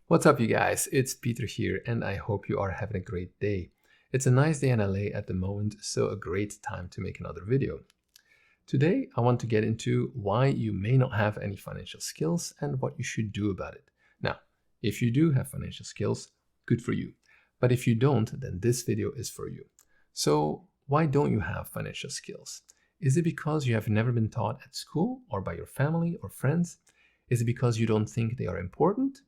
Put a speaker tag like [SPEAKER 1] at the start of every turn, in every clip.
[SPEAKER 1] What's up, you guys? It's Peter here, and I hope you are having a great day. It's a nice day in LA at the moment, so a great time to make another video. Today, I want to get into why you may not have any financial skills and what you should do about it. Now, if you do have financial skills, good for you. But if you don't, then this video is for you. So, why don't you have financial skills? Is it because you have never been taught at school or by your family or friends? Is it because you don't think they are important?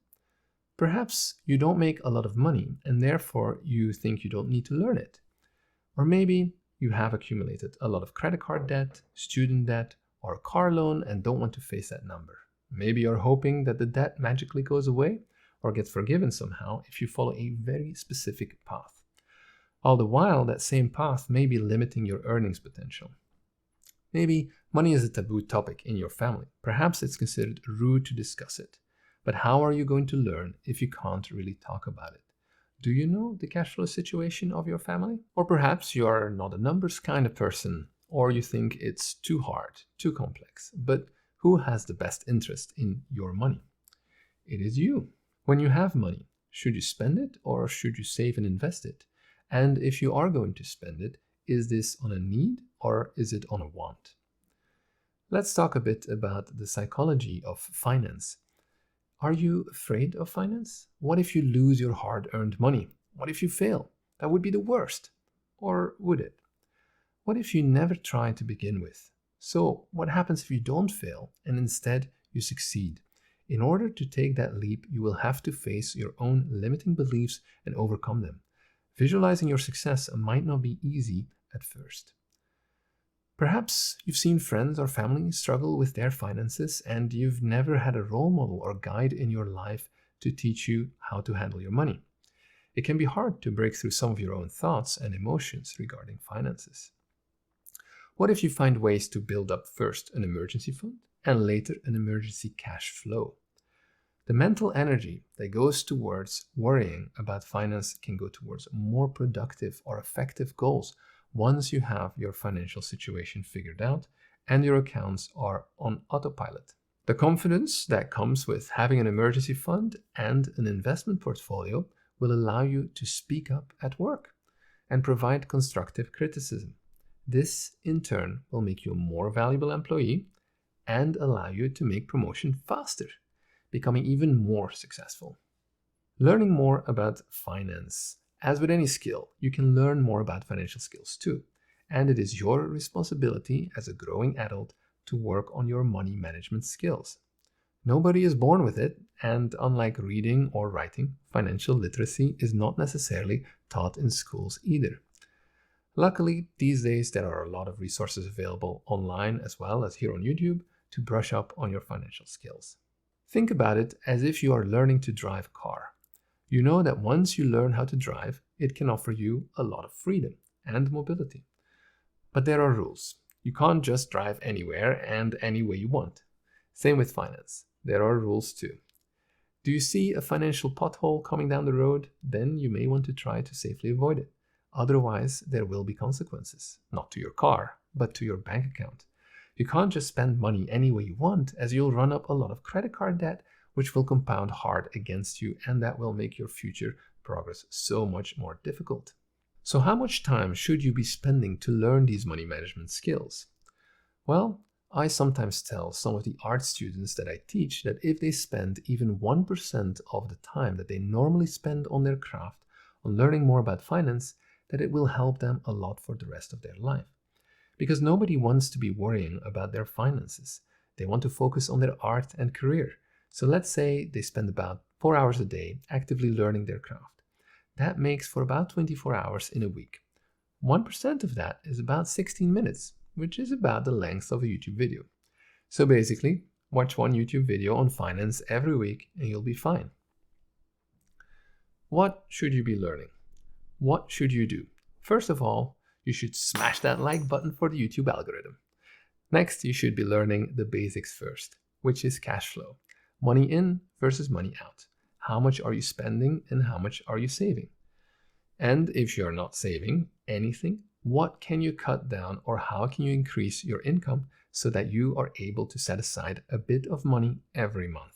[SPEAKER 1] Perhaps you don't make a lot of money and therefore you think you don't need to learn it. Or maybe you have accumulated a lot of credit card debt, student debt, or a car loan and don't want to face that number. Maybe you're hoping that the debt magically goes away or gets forgiven somehow if you follow a very specific path. All the while, that same path may be limiting your earnings potential. Maybe money is a taboo topic in your family. Perhaps it's considered rude to discuss it. But how are you going to learn if you can't really talk about it? Do you know the cash flow situation of your family? Or perhaps you are not a numbers kind of person, or you think it's too hard, too complex. But who has the best interest in your money? It is you. When you have money, should you spend it or should you save and invest it? And if you are going to spend it, is this on a need or is it on a want? Let's talk a bit about the psychology of finance. Are you afraid of finance? What if you lose your hard-earned money? What if you fail? That would be the worst. Or would it? What if you never try to begin with? So, what happens if you don't fail and instead you succeed? In order to take that leap, you will have to face your own limiting beliefs and overcome them. Visualizing your success might not be easy at first. Perhaps you've seen friends or family struggle with their finances and you've never had a role model or guide in your life to teach you how to handle your money. It can be hard to break through some of your own thoughts and emotions regarding finances. What if you find ways to build up first an emergency fund and later an emergency cash flow? The mental energy that goes towards worrying about finance can go towards more productive or effective goals once you have your financial situation figured out and your accounts are on autopilot. The confidence that comes with having an emergency fund and an investment portfolio will allow you to speak up at work and provide constructive criticism. This, in turn, will make you a more valuable employee and allow you to make promotion faster, becoming even more successful. Learning more about finance. As with any skill, you can learn more about financial skills too, and it is your responsibility as a growing adult to work on your money management skills. Nobody is born with it, and unlike reading or writing, financial literacy is not necessarily taught in schools either. Luckily, these days there are a lot of resources available online as well as here on YouTube to brush up on your financial skills. Think about it as if you are learning to drive a car. You know that once you learn how to drive, it can offer you a lot of freedom and mobility. But there are rules. You can't just drive anywhere and any way you want. Same with finance. There are rules too. Do you see a financial pothole coming down the road? Then you may want to try to safely avoid it. Otherwise, there will be consequences, not to your car, but to your bank account. You can't just spend money any way you want, as you'll run up a lot of credit card debt, which will compound hard against you, and that will make your future progress so much more difficult. So how much time should you be spending to learn these money management skills? Well, I sometimes tell some of the art students that I teach that if they spend even 1% of the time that they normally spend on their craft on learning more about finance, that it will help them a lot for the rest of their life. Because nobody wants to be worrying about their finances. They want to focus on their art and career. So let's say they spend about 4 hours a day actively learning their craft. That makes for about 24 hours in a week. 1% of that is about 16 minutes, which is about the length of a YouTube video. So basically, watch one YouTube video on finance every week and you'll be fine. What should you be learning? What should you do? First of all, you should smash that like button for the YouTube algorithm. Next, you should be learning the basics first, which is cash flow. Money in versus money out. How much are you spending and how much are you saving? And if you're not saving anything, what can you cut down or how can you increase your income so that you are able to set aside a bit of money every month?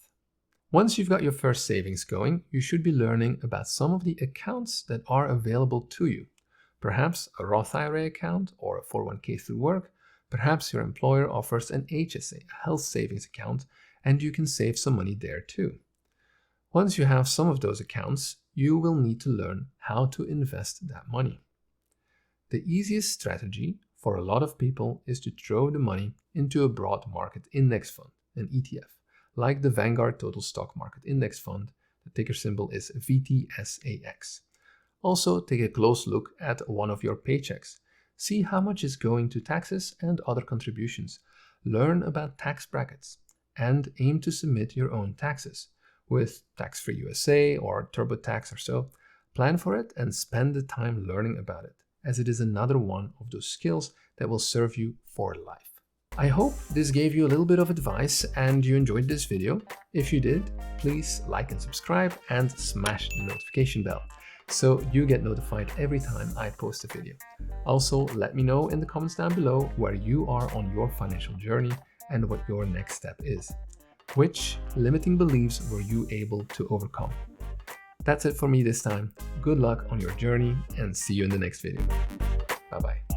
[SPEAKER 1] Once you've got your first savings going, you should be learning about some of the accounts that are available to you. Perhaps a Roth IRA account or a 401k through work. Perhaps your employer offers an HSA, a health savings account, and you can save some money there too. Once you have some of those accounts, you will need to learn how to invest that money. The easiest strategy for a lot of people is to throw the money into a broad market index fund, an ETF, like the Vanguard Total Stock Market Index Fund. The ticker symbol is VTSAX. Also, take a close look at one of your paychecks. See how much is going to taxes and other contributions. Learn about tax brackets and aim to submit your own taxes with Tax-Free USA or TurboTax or so. Plan for it and spend the time learning about it, as it is another one of those skills that will serve you for life. I hope this gave you a little bit of advice and you enjoyed this video. If you did, please like and subscribe and smash the notification bell so you get notified every time I post a video. Also, let me know in the comments down below where you are on your financial journey and what your next step is. Which limiting beliefs were you able to overcome? That's it for me this time. Good luck on your journey and see you in the next video. Bye-bye.